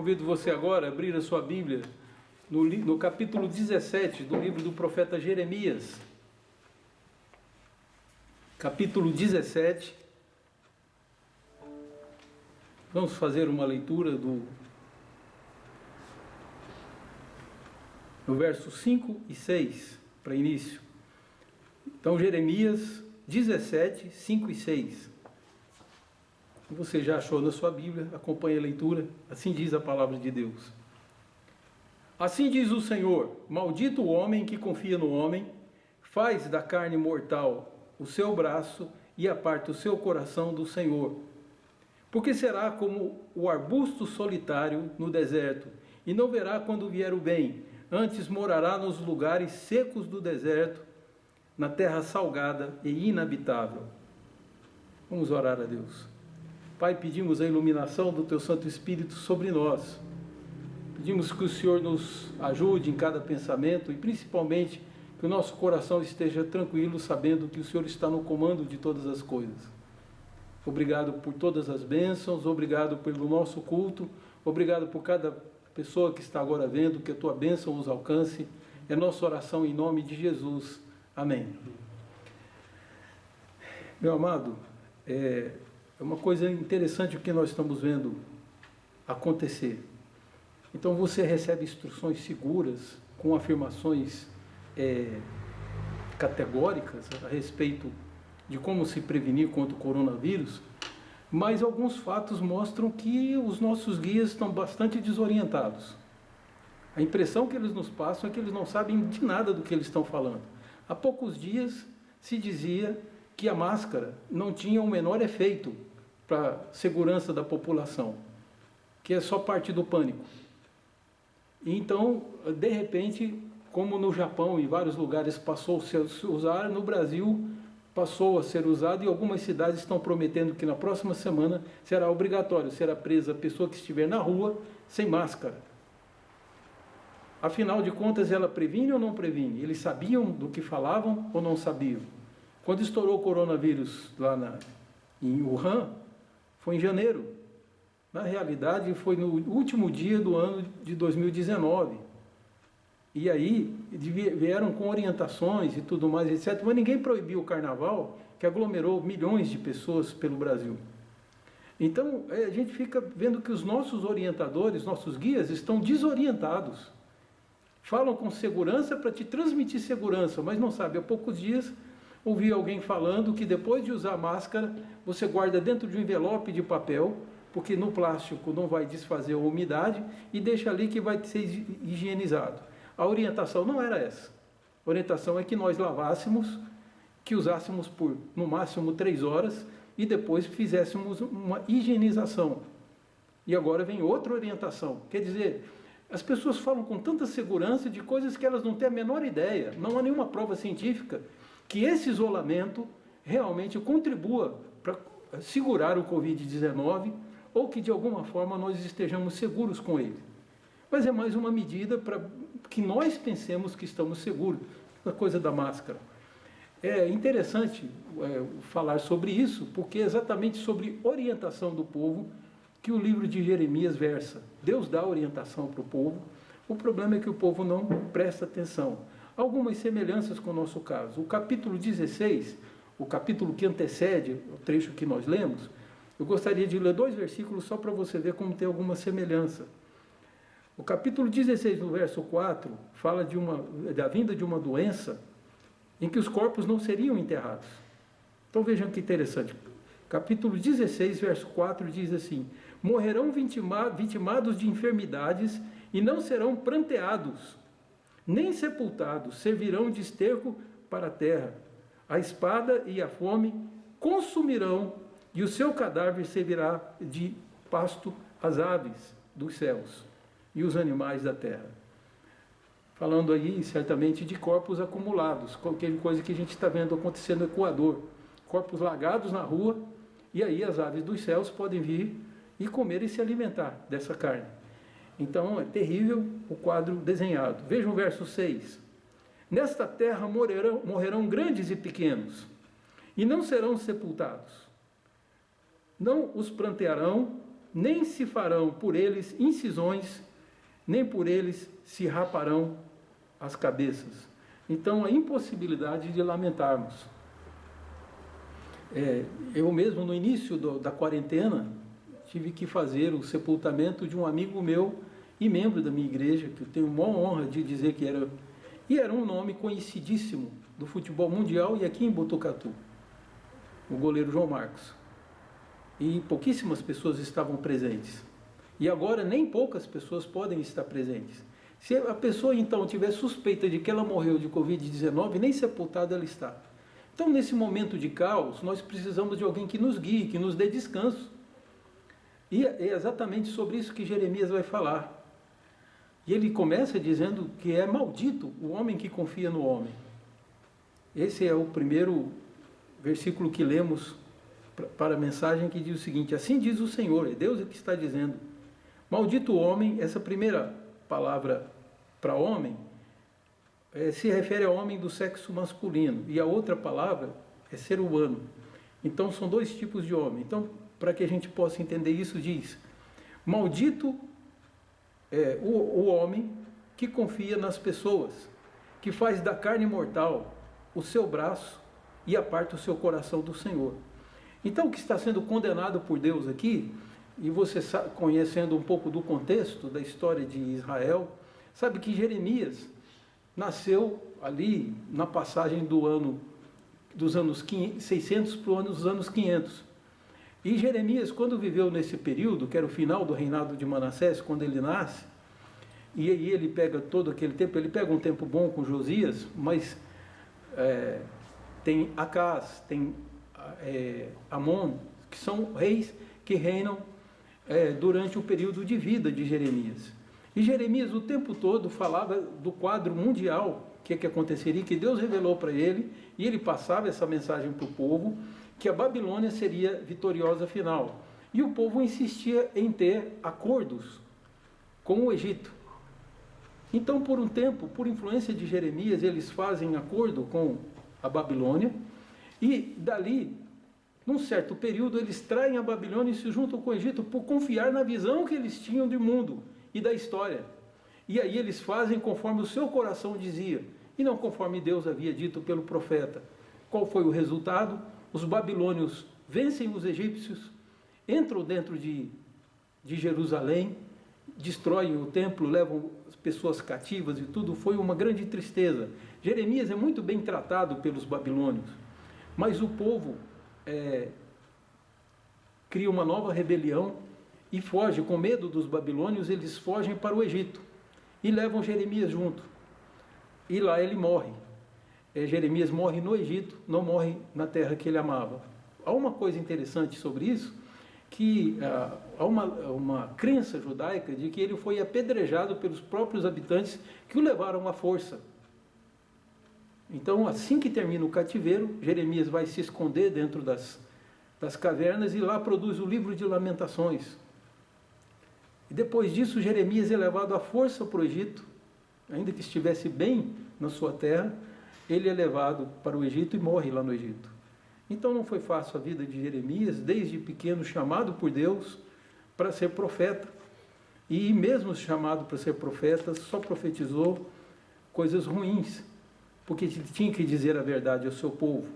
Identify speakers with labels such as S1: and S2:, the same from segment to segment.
S1: Convido você agora a abrir a sua Bíblia no capítulo 17 do livro do profeta Jeremias. Capítulo 17. Vamos fazer uma leitura do verso 5 e 6 para início. Então, Jeremias 17, 5 e 6. Você já achou na sua Bíblia, acompanhe a leitura. Assim diz a palavra de Deus. Assim diz o Senhor: maldito o homem que confia no homem, faz da carne mortal o seu braço e aparta o seu coração do Senhor. Porque será como o arbusto solitário no deserto, e não verá quando vier o bem, antes morará nos lugares secos do deserto, na terra salgada e inabitável. Vamos orar a Deus. Pai, pedimos a iluminação do Teu Santo Espírito sobre nós. Pedimos que o Senhor nos ajude em cada pensamento e principalmente que o nosso coração esteja tranquilo, sabendo que o Senhor está no comando de todas as coisas. Obrigado por todas as bênçãos, obrigado pelo nosso culto, obrigado por cada pessoa que está agora vendo, que a Tua bênção os alcance. É nossa oração em nome de Jesus. Amém. Meu amado, é uma coisa interessante o que nós estamos vendo acontecer. Então você recebe instruções seguras, com afirmações categóricas a respeito de como se prevenir contra o coronavírus, mas alguns fatos mostram que os nossos guias estão bastante desorientados. A impressão que eles nos passam é que eles não sabem de nada do que eles estão falando. Há poucos dias se dizia que a máscara não tinha o menor efeito para a segurança da população, que é só parte do pânico. Então, de repente, como no Japão e vários lugares passou a se usar, no Brasil passou a ser usado e algumas cidades estão prometendo que na próxima semana será obrigatório, será presa a pessoa que estiver na rua sem máscara. Afinal de contas, ela previne ou não previne? Eles sabiam do que falavam ou não sabiam? Quando estourou o coronavírus lá em Wuhan, foi em janeiro. Na realidade, foi no último dia do ano de 2019. E aí vieram com orientações e tudo mais, etc. Mas ninguém proibiu o carnaval, que aglomerou milhões de pessoas pelo Brasil. Então, a gente fica vendo que os nossos orientadores, nossos guias, estão desorientados. Falam com segurança para te transmitir segurança, mas não sabe. Há poucos dias ouvi alguém falando que depois de usar máscara, você guarda dentro de um envelope de papel, porque no plástico não vai desfazer a umidade, e deixa ali que vai ser higienizado. A orientação não era essa. A orientação é que nós lavássemos, que usássemos por no máximo 3 horas e depois fizéssemos uma higienização. E agora vem outra orientação. Quer dizer, as pessoas falam com tanta segurança de coisas que elas não têm a menor ideia. Não há nenhuma prova científica que esse isolamento realmente contribua para segurar o Covid-19 ou que de alguma forma nós estejamos seguros com ele. Mas é mais uma medida para que nós pensemos que estamos seguros, a coisa da máscara. É interessante falar sobre isso, porque é exatamente sobre orientação do povo que o livro de Jeremias versa. Deus dá orientação para o povo, o problema é que o povo não presta atenção. Algumas semelhanças com o nosso caso. O capítulo 16, o capítulo que antecede o trecho que nós lemos, eu gostaria de ler 2 versículos só para você ver como tem alguma semelhança. O capítulo 16, no verso 4, fala da vinda de uma doença em que os corpos não seriam enterrados. Então vejam que interessante. Capítulo 16, verso 4 diz assim: morrerão vitimados de enfermidades e não serão pranteados, nem sepultados, servirão de esterco para a terra. A espada e a fome consumirão, e o seu cadáver servirá de pasto às aves dos céus e os animais da terra. Falando aí, certamente, de corpos acumulados, qualquer coisa que a gente está vendo acontecer no Equador. Corpos largados na rua, e aí as aves dos céus podem vir e comer e se alimentar dessa carne. Então é terrível o quadro desenhado. Veja o verso 6. Nesta terra morrerão grandes e pequenos, e não serão sepultados. Não os prantearão, nem se farão por eles incisões, nem por eles se raparão as cabeças. Então, a impossibilidade de lamentarmos. Eu mesmo, no início da quarentena, tive que fazer o sepultamento de um amigo meu e membro da minha igreja, que eu tenho a maior honra de dizer que era, e era um nome conhecidíssimo do futebol mundial e aqui em Botucatu, o goleiro João Marcos. E pouquíssimas pessoas estavam presentes. E agora nem poucas pessoas podem estar presentes. Se a pessoa então tiver suspeita de que ela morreu de Covid-19, nem sepultada ela está. Então, nesse momento de caos, nós precisamos de alguém que nos guie, que nos dê descanso. E é exatamente sobre isso que Jeremias vai falar. E ele começa dizendo que é maldito o homem que confia no homem. Esse é o primeiro versículo que lemos para a mensagem, que diz o seguinte: assim diz o Senhor, é Deus que está dizendo. Maldito o homem, essa primeira palavra para homem, se refere ao homem do sexo masculino, e a outra palavra é ser humano. Então são dois tipos de homem. Então, para que a gente possa entender isso, diz: maldito é o homem que confia nas pessoas, que faz da carne mortal o seu braço e aparta o seu coração do Senhor. Então, o que está sendo condenado por Deus aqui, e você conhecendo um pouco do contexto da história de Israel, sabe que Jeremias nasceu ali na passagem dos anos 600 para os anos 500. E Jeremias, quando viveu nesse período, que era o final do reinado de Manassés, quando ele nasce, e aí ele pega todo aquele tempo, ele pega um tempo bom com Josias, mas tem Acás, tem Amon, que são reis que reinam durante o período de vida de Jeremias. E Jeremias o tempo todo falava do quadro mundial, que aconteceria, que Deus revelou para ele, e ele passava essa mensagem para o povo, que a Babilônia seria vitoriosa final. E o povo insistia em ter acordos com o Egito. Então, por um tempo, por influência de Jeremias, eles fazem acordo com a Babilônia, e dali, num certo período, eles traem a Babilônia e se juntam com o Egito por confiar na visão que eles tinham do mundo e da história. E aí eles fazem conforme o seu coração dizia, e não conforme Deus havia dito pelo profeta. Qual foi o resultado? Os babilônios vencem os egípcios, entram dentro de Jerusalém, destroem o templo, levam as pessoas cativas e tudo. Foi uma grande tristeza. Jeremias é muito bem tratado pelos babilônios, mas o povo cria uma nova rebelião e foge, com medo dos babilônios, eles fogem para o Egito e levam Jeremias junto. E lá ele morre. Jeremias morre no Egito, não morre na terra que ele amava. Há uma coisa interessante sobre isso, que há uma crença judaica de que ele foi apedrejado pelos próprios habitantes que o levaram à força. Então, assim que termina o cativeiro, Jeremias vai se esconder dentro das cavernas e lá produz o livro de Lamentações. E depois disso, Jeremias é levado à força para o Egito, ainda que estivesse bem na sua terra, ele é levado para o Egito e morre lá no Egito. Então não foi fácil a vida de Jeremias, desde pequeno chamado por Deus para ser profeta. E mesmo chamado para ser profeta, só profetizou coisas ruins, porque ele tinha que dizer a verdade ao seu povo.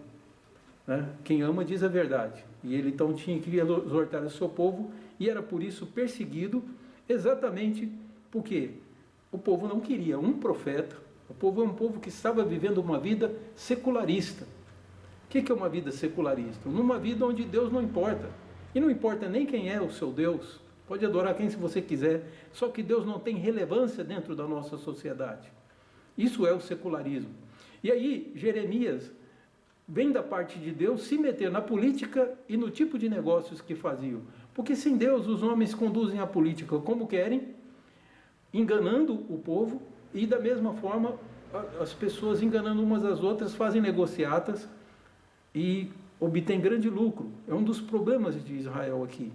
S1: Né? Quem ama diz a verdade. E ele então tinha que exortar o seu povo, e era por isso perseguido, exatamente porque o povo não queria um profeta. O povo é um povo que estava vivendo uma vida secularista. O que é uma vida secularista? Numa vida onde Deus não importa. E não importa nem quem é o seu Deus. Pode adorar quem se você quiser. Só que Deus não tem relevância dentro da nossa sociedade. Isso é o secularismo. E aí, Jeremias vem da parte de Deus se meter na política e no tipo de negócios que faziam. Porque sem Deus, os homens conduzem a política como querem, enganando o povo, e da mesma forma, as pessoas enganando umas às outras, fazem negociatas e obtêm grande lucro. É um dos problemas de Israel aqui.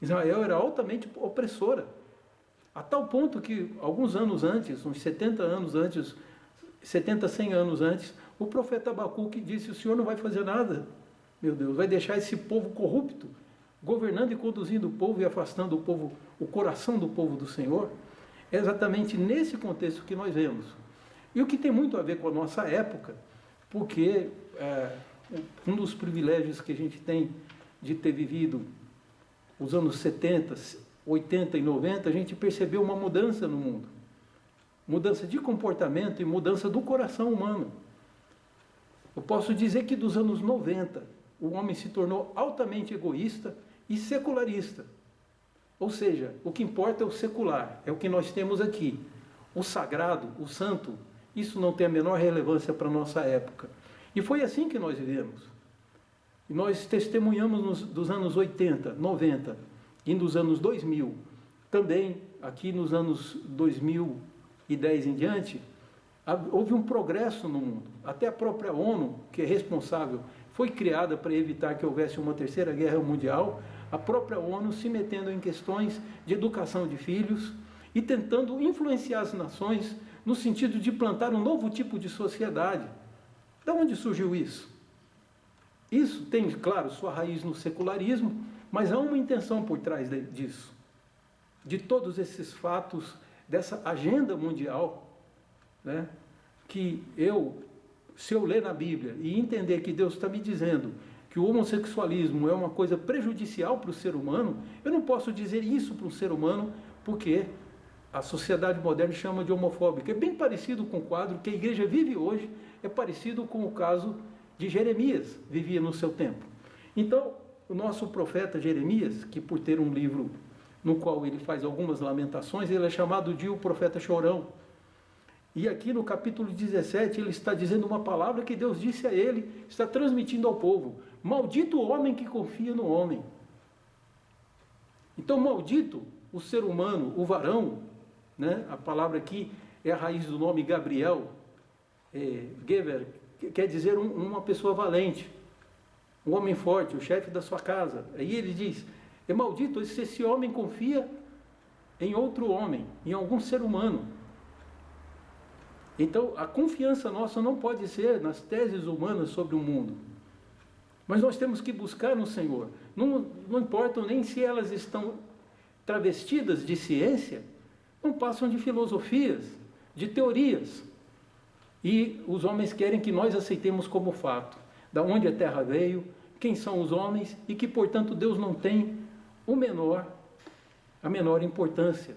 S1: Israel era altamente opressora, a tal ponto que alguns anos antes, uns 70 anos antes, 70, 100 anos antes, o profeta Abacuque disse: o Senhor não vai fazer nada, meu Deus, vai deixar esse povo corrupto, governando e conduzindo o povo e afastando o povo, o coração do povo do Senhor, é exatamente nesse contexto que nós vemos. E o que tem muito a ver com a nossa época, porque um dos privilégios que a gente tem de ter vivido os anos 70, 80 e 90, a gente percebeu uma mudança no mundo. Mudança de comportamento e mudança do coração humano. Eu posso dizer que dos anos 90, o homem se tornou altamente egoísta e secularista. Ou seja, o que importa é o secular, é o que nós temos aqui. O sagrado, o santo, isso não tem a menor relevância para a nossa época. E foi assim que nós vivemos. E nós testemunhamos dos anos 80, 90 e dos anos 2000. Também, aqui nos anos 2010 em diante, houve um progresso no mundo. Até a própria ONU, que é responsável, foi criada para evitar que houvesse uma terceira guerra mundial, a própria ONU se metendo em questões de educação de filhos e tentando influenciar as nações no sentido de plantar um novo tipo de sociedade. De onde surgiu isso? Isso tem, claro, sua raiz no secularismo, mas há uma intenção por trás disso. De todos esses fatos, dessa agenda mundial, né, que se eu ler na Bíblia e entender que Deus está me dizendo que o homossexualismo é uma coisa prejudicial para o ser humano, eu não posso dizer isso para um ser humano, porque a sociedade moderna chama de homofóbico. É bem parecido com o quadro que a igreja vive hoje, é parecido com o caso de Jeremias, vivia no seu tempo. Então, o nosso profeta Jeremias, que por ter um livro no qual ele faz algumas lamentações, ele é chamado de o profeta chorão. E aqui no capítulo 17, ele está dizendo uma palavra que Deus disse a ele, está transmitindo ao povo: maldito o homem que confia no homem. Então, maldito o ser humano, o varão, né? A palavra aqui é a raiz do nome Gabriel, Geber, que quer dizer uma pessoa valente, um homem forte, o chefe da sua casa. Aí ele diz, é maldito se esse homem confia em outro homem, em algum ser humano. Então, a confiança nossa não pode ser nas teses humanas sobre o mundo. Mas nós temos que buscar no Senhor. Não importam nem se elas estão travestidas de ciência, não passam de filosofias, de teorias. E os homens querem que nós aceitemos como fato. Da onde a terra veio, quem são os homens, e que, portanto, Deus não tem a menor importância.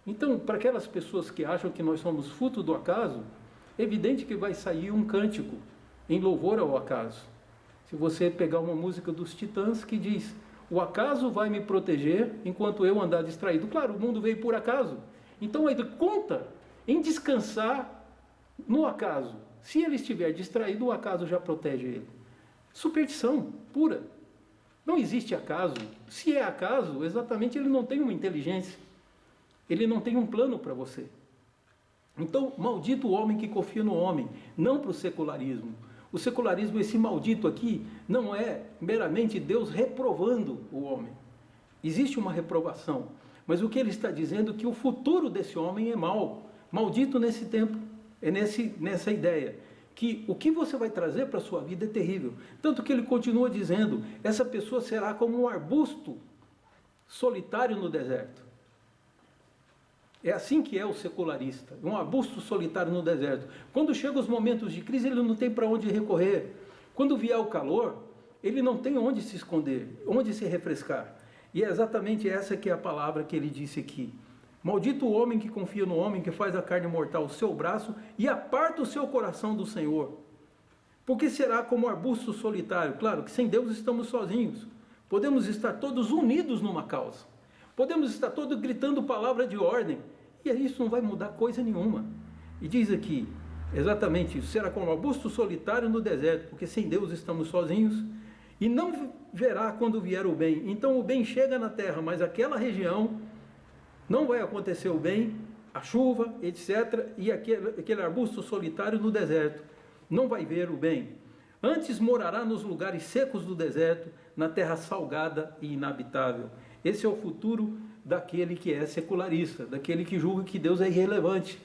S1: Então, para aquelas pessoas que acham que nós somos fruto do acaso, é evidente que vai sair um cântico em louvor ao acaso. Se você pegar uma música dos Titãs que diz, o acaso vai me proteger enquanto eu andar distraído. Claro, o mundo veio por acaso. Então, ele conta em descansar no acaso. Se ele estiver distraído, o acaso já protege ele. Superstição pura. Não existe acaso. Se é acaso, exatamente ele não tem uma inteligência. Ele não tem um plano para você. Então, maldito o homem que confia no homem, não para o secularismo. O secularismo, esse maldito aqui, não é meramente Deus reprovando o homem. Existe uma reprovação, mas o que ele está dizendo é que o futuro desse homem é mau. Maldito nesse tempo, é nessa ideia, que o que você vai trazer para a sua vida é terrível. Tanto que ele continua dizendo, essa pessoa será como um arbusto solitário no deserto. É assim que é o secularista, um arbusto solitário no deserto. Quando chegam os momentos de crise, ele não tem para onde recorrer. Quando vier o calor, ele não tem onde se esconder, onde se refrescar. E é exatamente essa que é a palavra que ele disse aqui. Maldito o homem que confia no homem, que faz a carne mortal o seu braço e aparta o seu coração do Senhor. Porque será como arbusto solitário. Claro que sem Deus estamos sozinhos. Podemos estar todos unidos numa causa. Podemos estar todos gritando palavra de ordem, e isso não vai mudar coisa nenhuma. E diz aqui, exatamente isso, será como um arbusto solitário no deserto, porque sem Deus estamos sozinhos, e não verá quando vier o bem. Então o bem chega na terra, mas aquela região não vai acontecer o bem, a chuva, etc., e aquele arbusto solitário no deserto não vai ver o bem. Antes morará nos lugares secos do deserto, na terra salgada e inabitável. Esse é o futuro daquele que é secularista, daquele que julga que Deus é irrelevante.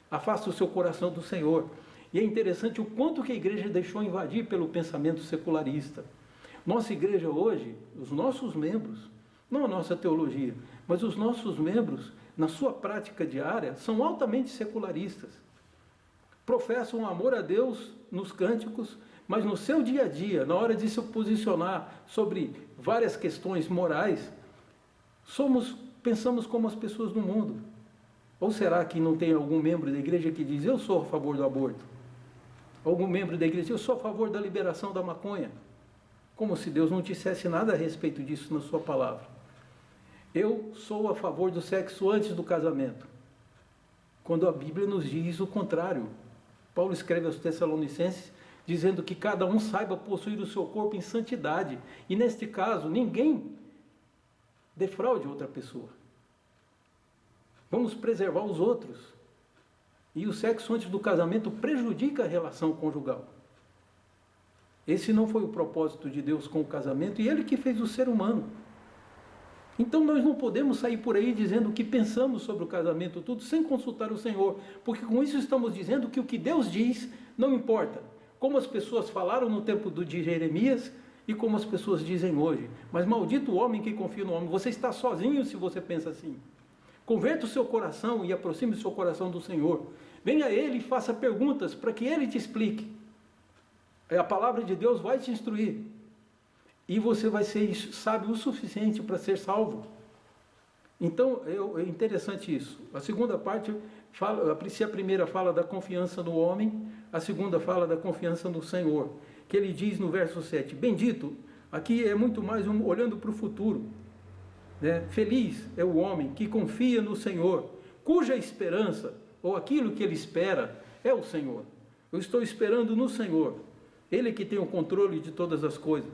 S1: Afasta o seu coração do Senhor. E é interessante o quanto que a igreja deixou invadir pelo pensamento secularista. Nossa igreja hoje, os nossos membros, não a nossa teologia, mas os nossos membros, na sua prática diária, são altamente secularistas. Professam amor a Deus nos cânticos, mas no seu dia a dia, na hora de se posicionar sobre várias questões morais, pensamos como as pessoas do mundo. Ou será que não tem algum membro da igreja que diz, eu sou a favor do aborto? Algum membro da igreja, eu sou a favor da liberação da maconha? Como se Deus não dissesse nada a respeito disso na sua palavra. Eu sou a favor do sexo antes do casamento, quando a Bíblia nos diz o contrário. Paulo escreve aos Tessalonicenses, dizendo que cada um saiba possuir o seu corpo em santidade. E neste caso, ninguém defraude outra pessoa. Vamos preservar os outros. E o sexo antes do casamento prejudica a relação conjugal. Esse não foi o propósito de Deus com o casamento, e Ele que fez o ser humano. Então nós não podemos sair por aí dizendo o que pensamos sobre o casamento, tudo, sem consultar o Senhor. Porque com isso estamos dizendo que o que Deus diz não importa. Como as pessoas falaram no tempo de Jeremias e como as pessoas dizem hoje. Mas maldito o homem que confia no homem. Você está sozinho se você pensa assim. Converta o seu coração e aproxime o seu coração do Senhor. Venha a Ele e faça perguntas para que Ele te explique. A palavra de Deus vai te instruir. E você vai ser sábio o suficiente para ser salvo. Então, é interessante isso. A segunda parte, se a primeira fala da confiança no homem, a segunda fala da confiança no Senhor. Que ele diz no verso 7, bendito, aqui é muito mais olhando para o futuro. Né? Feliz é o homem que confia no Senhor, cuja esperança, ou aquilo que ele espera, é o Senhor. Eu estou esperando no Senhor. Ele que tem o controle de todas as coisas.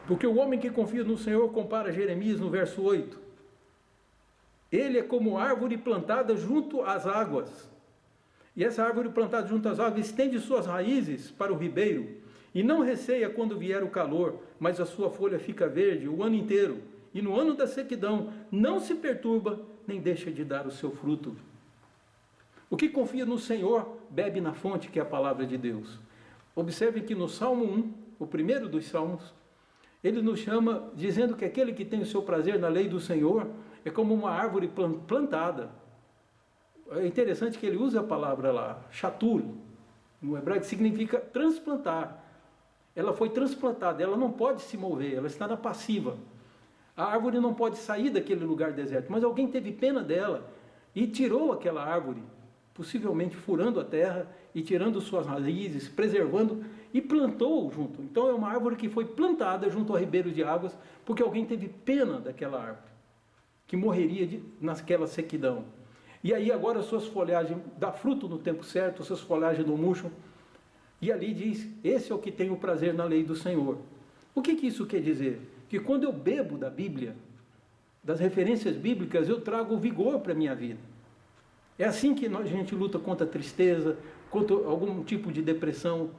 S1: Porque o homem que confia no Senhor, compara Jeremias no verso 8. Ele é como árvore plantada junto às águas. E essa árvore plantada junto às águas estende suas raízes para o ribeiro, e não receia quando vier o calor, mas a sua folha fica verde o ano inteiro, e no ano da sequidão não se perturba, nem deixa de dar o seu fruto. O que confia no Senhor, bebe na fonte que é a palavra de Deus. Observe que no Salmo 1, o primeiro dos Salmos, ele nos chama dizendo que aquele que tem o seu prazer na lei do Senhor é como uma árvore plantada. É interessante que ele usa a palavra lá, shatul, no hebraico, que significa transplantar. Ela foi transplantada, ela não pode se mover, ela está na passiva. A árvore não pode sair daquele lugar deserto, mas alguém teve pena dela e tirou aquela árvore, possivelmente furando a terra e tirando suas raízes, preservando e plantou junto. Então é uma árvore que foi plantada junto ao ribeiro de águas, porque alguém teve pena daquela árvore, que morreria naquela sequidão. E aí agora as suas folhagens dá fruto no tempo certo, as suas folhagens não murcham. E ali diz, esse é o que tem o prazer na lei do Senhor. O que isso quer dizer? Que quando eu bebo da Bíblia, das referências bíblicas, eu trago vigor para a minha vida. É assim que a gente luta contra a tristeza, contra algum tipo de depressão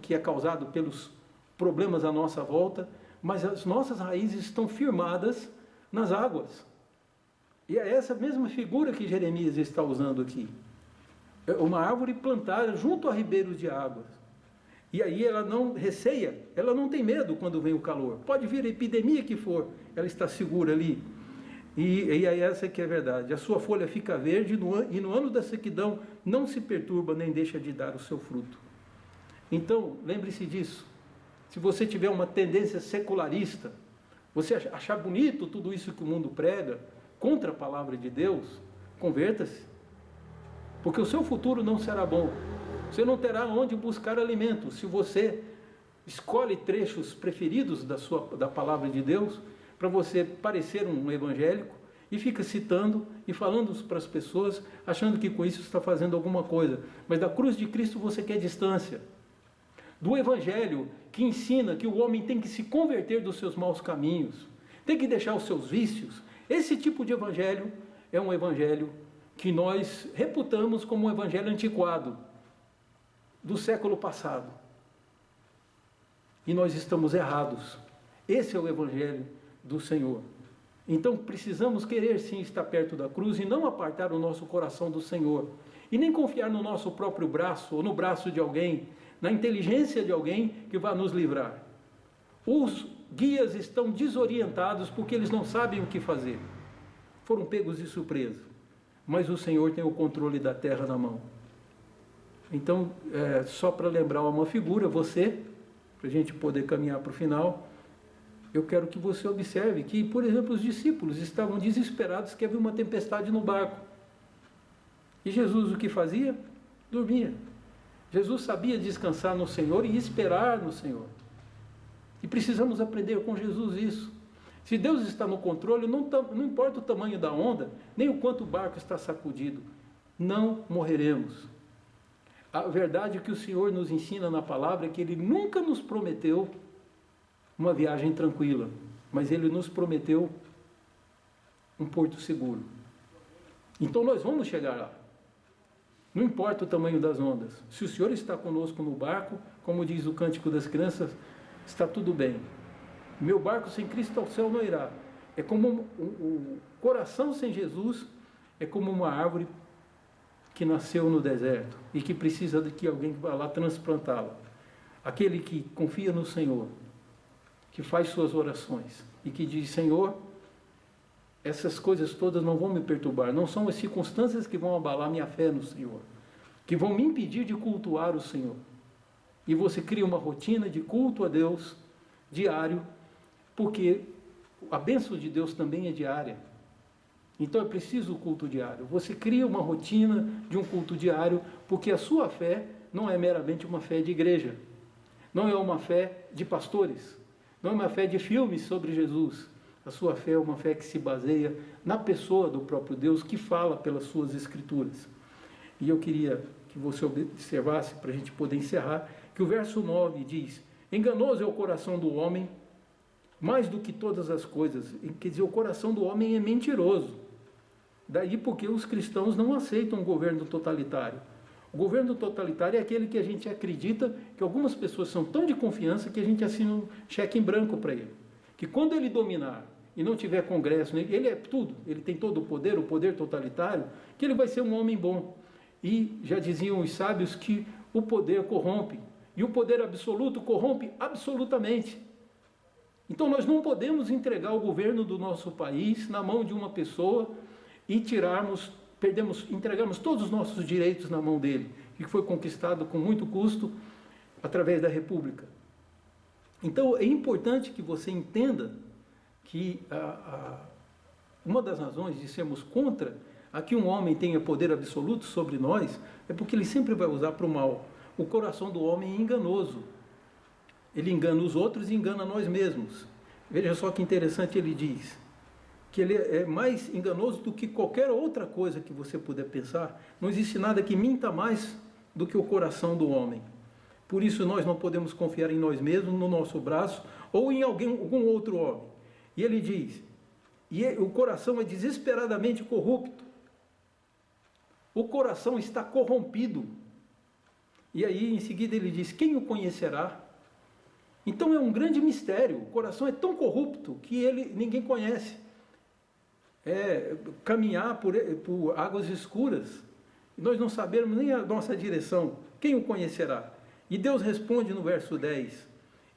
S1: que é causado pelos problemas à nossa volta, mas as nossas raízes estão firmadas nas águas. E é essa mesma figura que Jeremias está usando aqui. É uma árvore plantada junto a ribeiros de águas. E aí ela não receia, ela não tem medo quando vem o calor. Pode vir a epidemia que for, ela está segura ali. E aí essa que é a verdade. A sua folha fica verde e no ano da sequidão não se perturba nem deixa de dar o seu fruto. Então, lembre-se disso. Se você tiver uma tendência secularista, você achar bonito tudo isso que o mundo prega, contra a palavra de Deus, converta-se. Porque o seu futuro não será bom. Você não terá onde buscar alimento. Se você escolhe trechos preferidos da palavra de Deus, para você parecer um evangélico, e fica citando e falando para as pessoas, achando que com isso está fazendo alguma coisa. Mas da cruz de Cristo você quer distância. Do evangelho que ensina que o homem tem que se converter dos seus maus caminhos, tem que deixar os seus vícios. Esse tipo de evangelho é um evangelho que nós reputamos como um evangelho antiquado, do século passado. E nós estamos errados. Esse é o evangelho do Senhor. Então precisamos querer sim estar perto da cruz e não apartar o nosso coração do Senhor. E nem confiar no nosso próprio braço ou no braço de alguém, na inteligência de alguém que vai nos livrar. Os guias estão desorientados porque eles não sabem o que fazer. Foram pegos de surpresa. Mas o Senhor tem o controle da terra na mão. Então, só para lembrar uma figura, você, para a gente poder caminhar para o final, eu quero que você observe que, por exemplo, os discípulos estavam desesperados que havia uma tempestade no barco. E Jesus o que fazia? Dormia. Jesus sabia descansar no Senhor e esperar no Senhor. E precisamos aprender com Jesus isso. Se Deus está no controle, não importa o tamanho da onda, nem o quanto o barco está sacudido, não morreremos. A verdade que o Senhor nos ensina na palavra é que Ele nunca nos prometeu uma viagem tranquila, mas Ele nos prometeu um porto seguro. Então nós vamos chegar lá. Não importa o tamanho das ondas. Se o Senhor está conosco no barco, como diz o Cântico das Crianças, está tudo bem. Meu barco sem Cristo ao céu não irá. É como o coração sem Jesus, é como uma árvore que nasceu no deserto e que precisa de que alguém vá lá transplantá-la. Aquele que confia no Senhor, que faz suas orações e que diz: Senhor, essas coisas todas não vão me perturbar, não são as circunstâncias que vão abalar minha fé no Senhor, que vão me impedir de cultuar o Senhor. E você cria uma rotina de culto a Deus diário, porque a bênção de Deus também é diária. Então é preciso o culto diário. Você cria uma rotina de um culto diário, porque a sua fé não é meramente uma fé de igreja, não é uma fé de pastores, não é uma fé de filmes sobre Jesus. A sua fé é uma fé que se baseia na pessoa do próprio Deus, que fala pelas suas escrituras. E eu queria que você observasse, para a gente poder encerrar, que o verso 9 diz: enganoso é o coração do homem, mais do que todas as coisas. Quer dizer, o coração do homem é mentiroso. Daí porque os cristãos não aceitam o governo totalitário. O governo totalitário é aquele que a gente acredita que algumas pessoas são tão de confiança que a gente assina um cheque em branco para ele. Que quando ele dominar e não tiver congresso, ele é tudo, ele tem todo o poder totalitário, que ele vai ser um homem bom. E já diziam os sábios que o poder corrompe. E o poder absoluto corrompe absolutamente. Então nós não podemos entregar o governo do nosso país na mão de uma pessoa e entregamos todos os nossos direitos na mão dele, que foi conquistado com muito custo através da República. Então é importante que você entenda que uma das razões de sermos contra a que um homem tenha poder absoluto sobre nós é porque ele sempre vai usar para o mal. O coração do homem é enganoso. Ele engana os outros e engana nós mesmos. Veja só que interessante, ele diz que ele é mais enganoso do que qualquer outra coisa que você puder pensar. Não existe nada que minta mais do que o coração do homem. Por isso nós não podemos confiar em nós mesmos, no nosso braço, ou em algum outro homem. E ele diz, o coração é desesperadamente corrupto. O coração está corrompido. E aí, em seguida, ele diz, quem o conhecerá? Então é um grande mistério. O coração é tão corrupto que ninguém conhece. É caminhar por águas escuras. Nós não sabemos nem a nossa direção. Quem o conhecerá? E Deus responde no verso 10.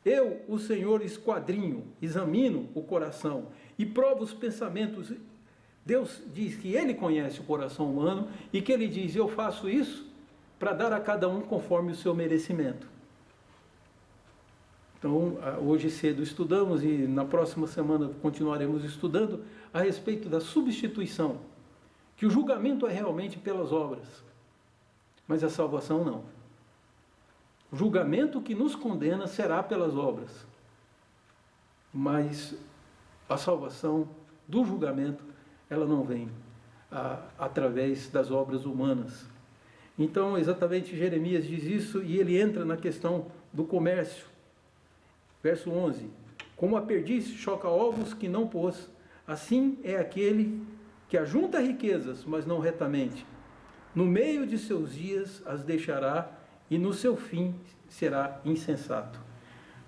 S1: Eu, o Senhor, esquadrinho, examino o coração e provo os pensamentos. Deus diz que Ele conhece o coração humano e que Ele diz, eu faço isso para dar a cada um conforme o seu merecimento. Então, hoje cedo estudamos e na próxima semana continuaremos estudando a respeito da substituição, que o julgamento é realmente pelas obras, mas a salvação não. O julgamento que nos condena será pelas obras, mas a salvação do julgamento, ela não vem através das obras humanas. Então, exatamente, Jeremias diz isso e ele entra na questão do comércio. Verso 11, como a perdiz choca ovos que não pôs, assim é aquele que ajunta riquezas, mas não retamente. No meio de seus dias as deixará, e no seu fim será insensato.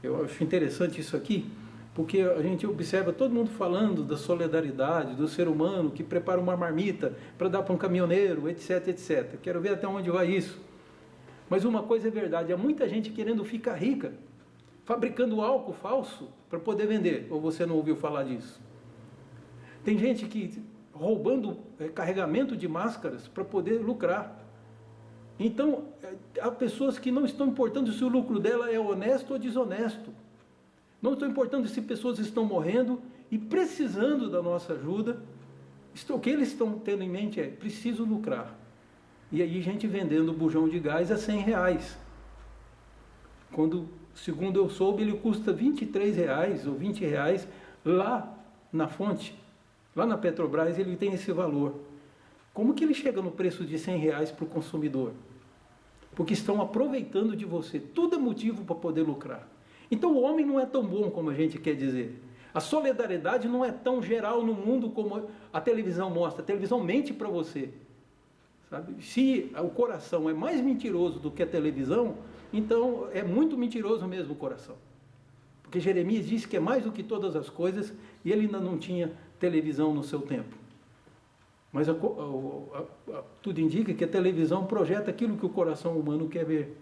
S1: Eu acho interessante isso aqui, porque a gente observa todo mundo falando da solidariedade, do ser humano que prepara uma marmita para dar para um caminhoneiro, etc, etc. Quero ver até onde vai isso. Mas uma coisa é verdade, há muita gente querendo ficar rica, fabricando álcool falso para poder vender. Ou você não ouviu falar disso? Tem gente que roubando carregamento de máscaras para poder lucrar. Então, há pessoas que não estão importando se o lucro dela é honesto ou desonesto. Não estão importando se pessoas estão morrendo e precisando da nossa ajuda. O que eles estão tendo em mente é, preciso lucrar. E aí gente vendendo bujão de gás a R$100. Quando, segundo eu soube, ele custa R$23 ou R$20 lá na fonte. Lá na Petrobras ele tem esse valor. Como que ele chega no preço de R$100 para o consumidor? Porque estão aproveitando de você. Tudo é motivo para poder lucrar. Então o homem não é tão bom como a gente quer dizer. A solidariedade não é tão geral no mundo como a televisão mostra. A televisão mente para você. Sabe? Se o coração é mais mentiroso do que a televisão, então é muito mentiroso mesmo o coração. Porque Jeremias disse que é mais do que todas as coisas e ele ainda não tinha televisão no seu tempo. Mas tudo indica que a televisão projeta aquilo que o coração humano quer ver.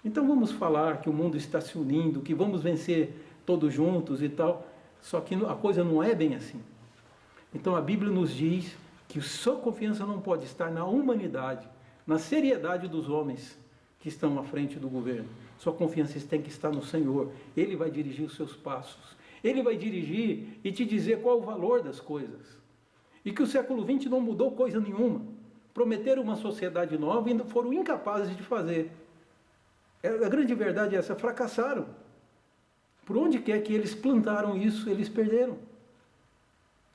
S1: Então vamos falar que o mundo está se unindo, que vamos vencer todos juntos e tal. Só que a coisa não é bem assim. Então a Bíblia nos diz que sua confiança não pode estar na humanidade, na seriedade dos homens que estão à frente do governo. Sua confiança tem que estar no Senhor. Ele vai dirigir os seus passos. Ele vai dirigir e te dizer qual é o valor das coisas. E que o século XX não mudou coisa nenhuma. Prometeram uma sociedade nova e ainda foram incapazes de fazer. A grande verdade é essa, fracassaram. Por onde quer que eles plantaram isso, eles perderam.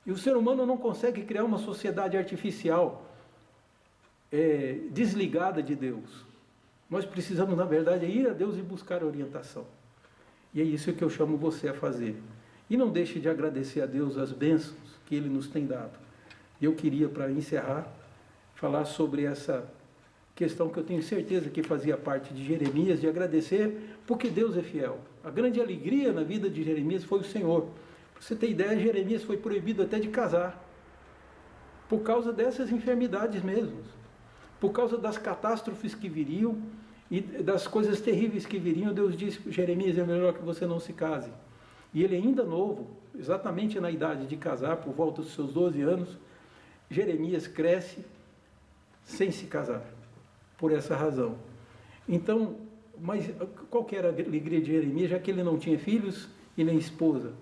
S1: E o ser humano não consegue criar uma sociedade artificial desligada de Deus. Nós precisamos, na verdade, ir a Deus e buscar orientação. E é isso que eu chamo você a fazer. E não deixe de agradecer a Deus as bênçãos que Ele nos tem dado. Eu queria, para encerrar, falar sobre essa questão que eu tenho certeza que fazia parte de Jeremias, de agradecer porque Deus é fiel. A grande alegria na vida de Jeremias foi o Senhor. Para você ter ideia, Jeremias foi proibido até de casar, por causa dessas enfermidades mesmo, por causa das catástrofes que viriam e das coisas terríveis que viriam. Deus disse, Jeremias, é melhor que você não se case. E ele ainda novo, exatamente na idade de casar, por volta dos seus 12 anos, Jeremias cresce sem se casar, por essa razão. Então, mas qual que era a alegria de Jeremias, já que ele não tinha filhos e nem esposa?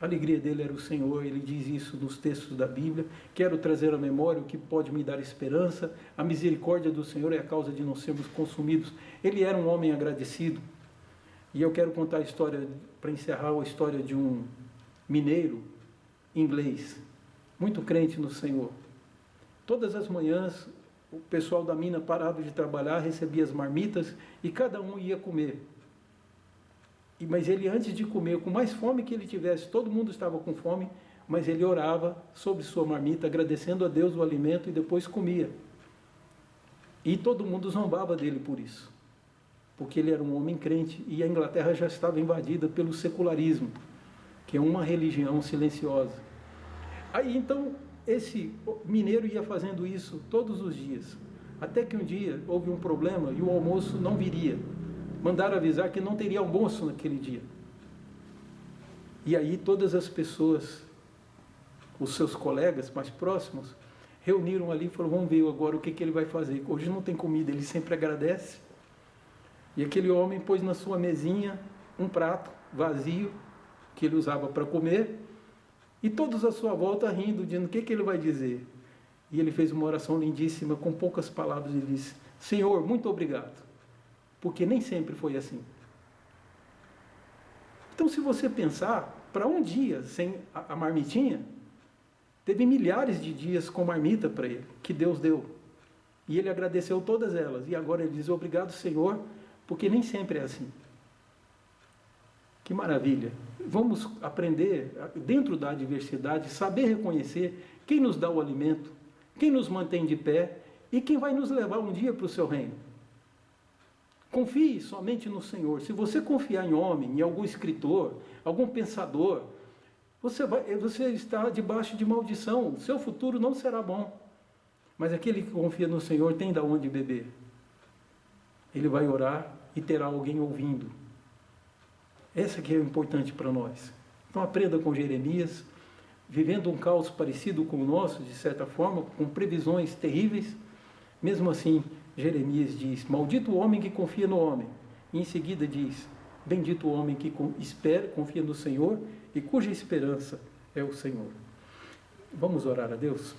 S1: A alegria dele era o Senhor. Ele diz isso nos textos da Bíblia. Quero trazer à memória o que pode me dar esperança. A misericórdia do Senhor é a causa de não sermos consumidos. Ele era um homem agradecido. E eu quero contar a história, para encerrar, a história de um mineiro inglês, muito crente no Senhor. Todas as manhãs, o pessoal da mina parava de trabalhar, recebia as marmitas e cada um ia comer. Mas ele, antes de comer, com mais fome que ele tivesse, todo mundo estava com fome, mas ele orava sobre sua marmita, agradecendo a Deus o alimento e depois comia. E todo mundo zombava dele por isso, porque ele era um homem crente e a Inglaterra já estava invadida pelo secularismo, que é uma religião silenciosa. Aí então, esse mineiro ia fazendo isso todos os dias, até que um dia houve um problema e o almoço não viria. Mandaram avisar que não teria almoço naquele dia. E aí todas as pessoas, os seus colegas mais próximos, reuniram ali e falaram, vamos ver agora o que ele vai fazer. Hoje não tem comida, ele sempre agradece. E aquele homem pôs na sua mesinha um prato vazio, que ele usava para comer, e todos à sua volta rindo, dizendo o que ele vai dizer. E ele fez uma oração lindíssima, com poucas palavras, e disse, Senhor, muito obrigado. Porque nem sempre foi assim. Então, se você pensar, para um dia sem a marmitinha, teve milhares de dias com marmita para ele, que Deus deu. E ele agradeceu todas elas. E agora ele diz, obrigado, Senhor, porque nem sempre é assim. Que maravilha. Vamos aprender, dentro da adversidade, saber reconhecer quem nos dá o alimento, quem nos mantém de pé e quem vai nos levar um dia para o seu reino. Confie somente no Senhor. Se você confiar em homem, em algum escritor, algum pensador, você está debaixo de maldição. O seu futuro não será bom. Mas aquele que confia no Senhor tem de onde beber. ele vai orar e terá alguém ouvindo. Essa que é importante para nós. Então aprenda com Jeremias, vivendo um caos parecido com o nosso, de certa forma, com previsões terríveis. Mesmo assim, Jeremias diz, maldito o homem que confia no homem. E em seguida diz, bendito o homem que confia no Senhor e cuja esperança é o Senhor. Vamos orar a Deus?